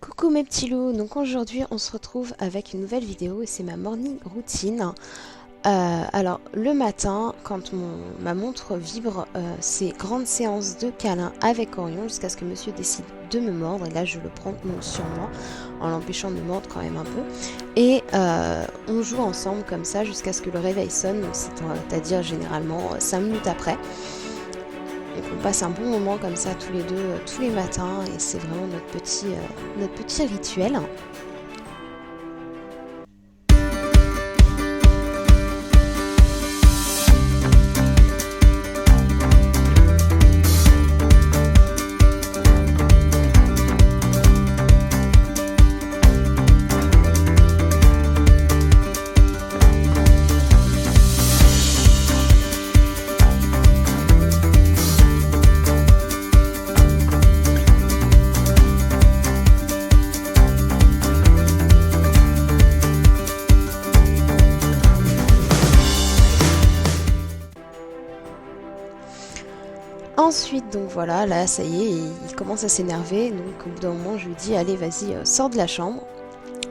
Coucou mes petits loups, donc aujourd'hui on se retrouve avec une nouvelle vidéo et c'est ma morning routine. Alors le matin, quand ma montre vibre, c'est grande séance de câlin avec Orion jusqu'à ce que monsieur décide de me mordre. Et là je le prends sur moi en l'empêchant de me mordre quand même un peu. Et on joue ensemble comme ça jusqu'à ce que le réveil sonne, donc c'est-à-dire généralement 5 minutes après. Donc on passe un bon moment comme ça tous les deux, tous les matins, et c'est vraiment notre petit rituel. Ensuite, donc voilà, là ça y est, il commence à s'énerver, donc au bout d'un moment je lui dis allez vas-y, sors de la chambre,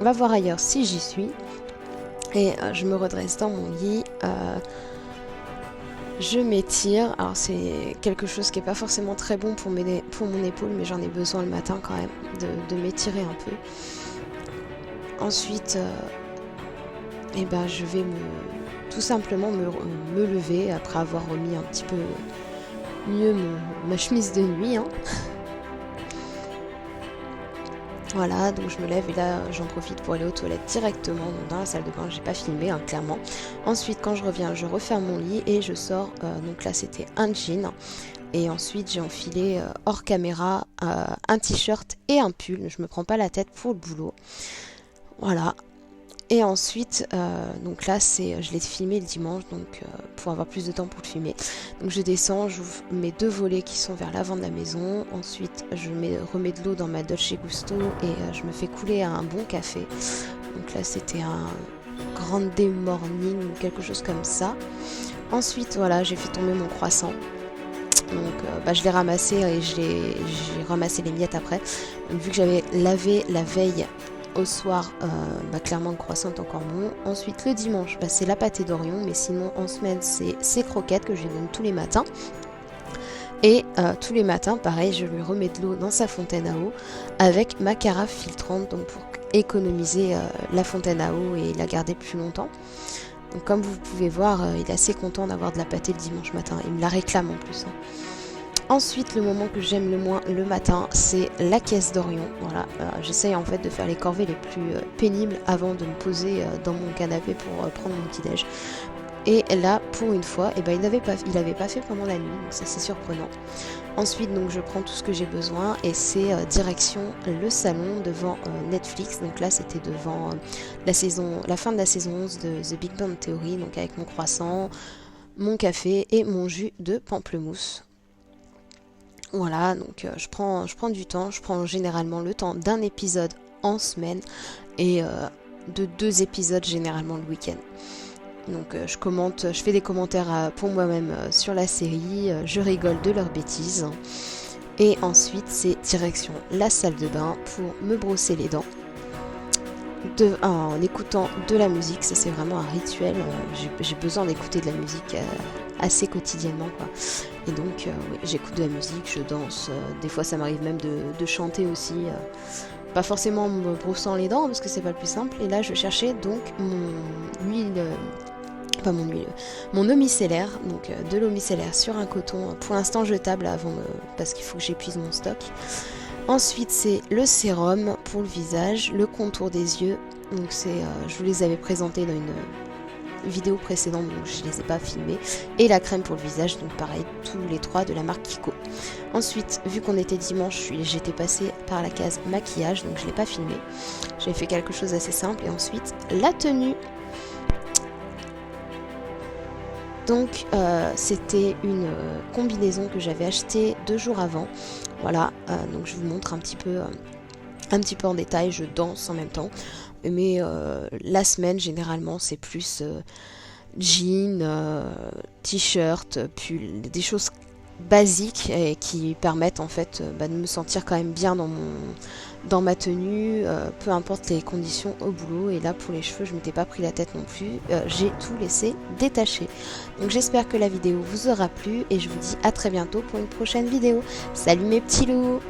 va voir ailleurs si j'y suis. Et je me redresse dans mon lit, je m'étire. Alors c'est quelque chose qui n'est pas forcément très bon pour mon épaule, mais j'en ai besoin le matin quand même, de m'étirer un peu. Ensuite, je vais tout simplement me lever après avoir remis un petit peu mieux ma chemise de nuit, hein. Voilà, donc je me lève et là j'en profite pour aller aux toilettes directement, donc dans la salle de bain. J'ai pas filmé, hein, clairement. Ensuite quand je reviens, je referme mon lit et je sors. Donc là c'était un jean et ensuite j'ai enfilé hors caméra un t-shirt et un pull. Je me prends pas la tête pour le boulot, voilà. Et ensuite, donc là, je l'ai filmé le dimanche, donc pour avoir plus de temps pour le filmer. Donc je descends, j'ouvre mes deux volets qui sont vers l'avant de la maison. Ensuite, je remets de l'eau dans ma Dolce Gusto et je me fais couler un bon café. Donc là, c'était un grande morning ou quelque chose comme ça. Ensuite, voilà, j'ai fait tomber mon croissant. Donc je l'ai ramassé et j'ai ramassé les miettes après. Donc, vu que j'avais lavé la veille au soir, clairement le croissant est encore bon. Ensuite le dimanche, c'est la pâtée d'Orion, mais sinon en semaine c'est ses croquettes que je lui donne tous les matins. Et tous les matins pareil, je lui remets de l'eau dans sa fontaine à eau avec ma carafe filtrante, donc pour économiser la fontaine à eau et la garder plus longtemps. Donc comme vous pouvez voir, il est assez content d'avoir de la pâtée le dimanche matin, il me la réclame en plus, hein. Ensuite, le moment que j'aime le moins le matin, c'est la caisse d'Orion. Voilà, j'essaye en fait de faire les corvées les plus pénibles avant de me poser dans mon canapé pour prendre mon petit déj. Et là, pour une fois, il avait pas fait pendant la nuit, donc ça c'est surprenant. Ensuite, donc je prends tout ce que j'ai besoin et c'est direction le salon devant Netflix. Donc là, c'était devant la fin de la saison 11 de The Big Bang Theory, donc avec mon croissant, mon café et mon jus de pamplemousse. Voilà, donc je prends du temps, je prends généralement le temps d'un épisode en semaine et de 2 épisodes généralement le week-end. Donc je fais des commentaires pour moi-même sur la série, je rigole de leurs bêtises. Et ensuite c'est direction la salle de bain pour me brosser les dents. En écoutant de la musique, ça c'est vraiment un rituel, j'ai besoin d'écouter de la musique assez quotidiennement, quoi. Et donc oui, j'écoute de la musique, je danse, des fois ça m'arrive même de chanter aussi, pas forcément en me brossant les dents parce que c'est pas le plus simple. Et là je cherchais donc mon eau micellaire, donc de l'eau micellaire sur un coton, pour l'instant jetable parce qu'il faut que j'épuise mon stock. Ensuite c'est le sérum pour le visage, le contour des yeux, donc je vous les avais présentés dans une vidéo précédente, donc je les ai pas filmés, et la crème pour le visage, donc pareil, tous les 3 de la marque Kiko. Ensuite, vu qu'on était dimanche, j'étais passée par la case maquillage, donc je l'ai pas filmé, j'ai fait quelque chose d'assez simple. Et ensuite la tenue, donc c'était une combinaison que j'avais achetée 2 jours avant. Voilà, donc je vous montre un petit peu en détail, je danse en même temps. Mais la semaine généralement c'est plus jean, t-shirt, pull, des choses basiques et qui permettent en fait de me sentir quand même bien dans ma tenue, peu importe les conditions au boulot. Et là pour les cheveux je m'étais pas pris la tête non plus, j'ai tout laissé détacher. Donc j'espère que la vidéo vous aura plu et je vous dis à très bientôt pour une prochaine vidéo. Salut mes petits loups!